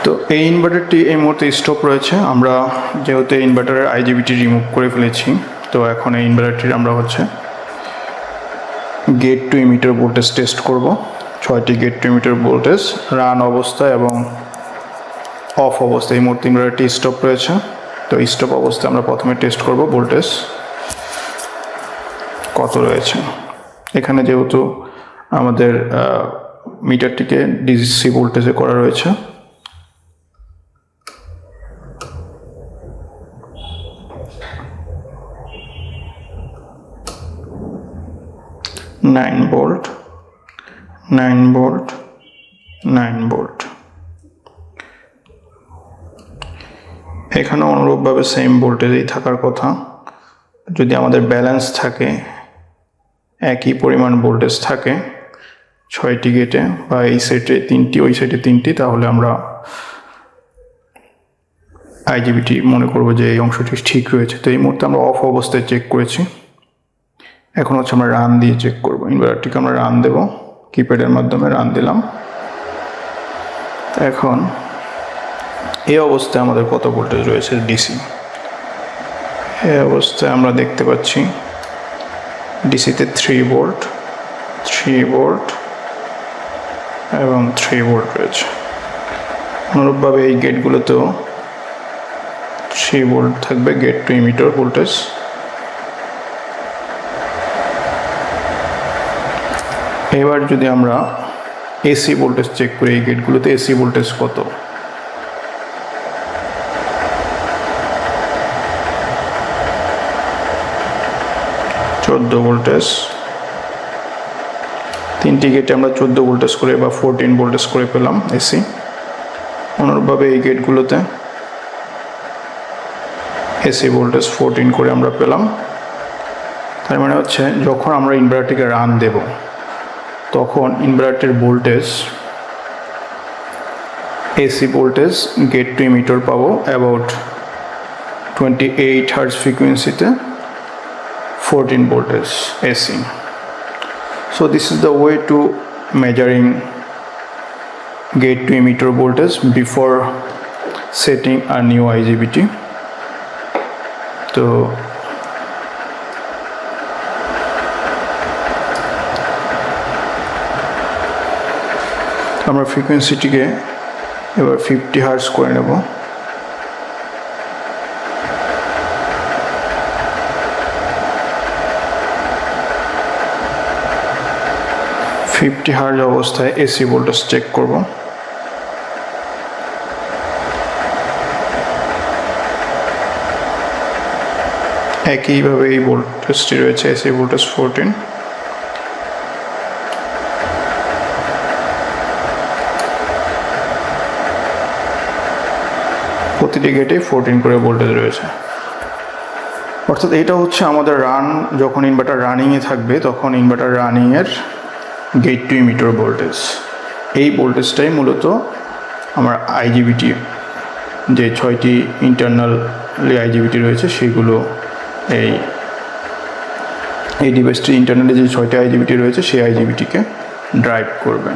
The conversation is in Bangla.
তো এই ইনভার্টারটি এই মুহূর্তে স্টপ রয়েছে। আমরা যেহেতু ইনভার্টারের আইজিবিটি রিমুভ করে ফেলেছি, তো এখন এই ইনভার্টারটির আমরা gate to emitter voltage test করব। 6টি gate to emitter voltage run অবস্থায় এবং অফ অবস্থায়। এই মুহূর্তে ইনভার্টারটি স্টপ রয়েছে, তো স্টপ অবস্থায় আমরা প্রথমে টেস্ট করব ভোল্টেজ কত রয়েছে। এখানে যেহেতু আমাদের মিটারটিকে ডিসি ভোল্টেজে করা রয়েছে, নাইন ভোল্ট 9 ভোল্ট। এখানে অনুরূপভাবে সেম ভোল্টেজেই থাকার কথা। যদি আমাদের ব্যালেন্স থাকে, একই পরিমাণ ভোল্টেজ থাকে 6টি গেটে, বা এই সাইডে 3টি ওই সাইডে 3টি, তাহলে আমরা আইজিবিটি মনে করব যে এই অংশটি ঠিক রয়েছে। তো এই মুহূর্তে আমরা অফ অবস্থায় চেক করেছি, এখন আমরা রান দিয়ে চেক করব। ইনভার্টারটিকে আমরা রান দেব, কিপ্যাডের মাধ্যমে রান দিলাম। এখন এই অবস্থায় আমাদের কত ভোল্টেজ রয়েছে ডিসি। এই অবস্থায় আমরা দেখতে পাচ্ছি ডিসিতে 3 ভোল্ট এবং 3 ভোল্ট রয়েছে। অনুরূপভাবে এই গেটগুলোতেও 3 ভোল্ট থাকবে, গেট টু ইমিটার ভোল্টেজ। এবার যদি আমরা এসি ভোল্টেজ চেক করি, এই গেটগুলোতে এসি ভোল্টেজ কত। ভোল্টেজ 3টি গেটে আমরা 14 ভোল্টেজ করে বা 14 ভোল্টেজ করে পেলাম এসি। অনুরূপভাবে এই গেটগুলোতে এসি ভোল্টেজ 14 করে আমরা পেলাম। তার মানে হচ্ছে যখন আমরা ইনভার্টারটিকে রান দেব, তখন ইনভার্টারের voltage AC voltage gate to emitter পাবো অ্যাবাউট 28 হার্জ ফ্রিকোয়েন্সিতে 14 voltage AC. So this is the way to measuring gate to emitter voltage before setting a new IGBT. তো আমরা ফ্রিকোয়েন্সিটিকে এবার 50 হার্জ করে নেব। হার্জ অবস্থায় এসি ভোল্টেজ চেক করব। একইভাবে এই ভোল্টেজটি রয়েছে, এসি ভোল্টেজ 14। প্রতিটি গেটে 14 করে ভোল্টেজ রয়েছে। অর্থাৎ এটা হচ্ছে আমাদের রান, যখন ইনভার্টার রানিংয়ে থাকবে তখন ইনভার্টার রানিংয়ের গেট টু ইমিটার ভোল্টেজ। এই ভোল্টেজটাই মূলত আমার আইজিবিটি, যে 6টি ইন্টারনালি আইজিবিটি রয়েছে সেগুলো, এই ডিভাইসটির ইন্টারনালি যে 6টি আইজিবিটি রয়েছে সেই আইজিবিটিকে ড্রাইভ করবে।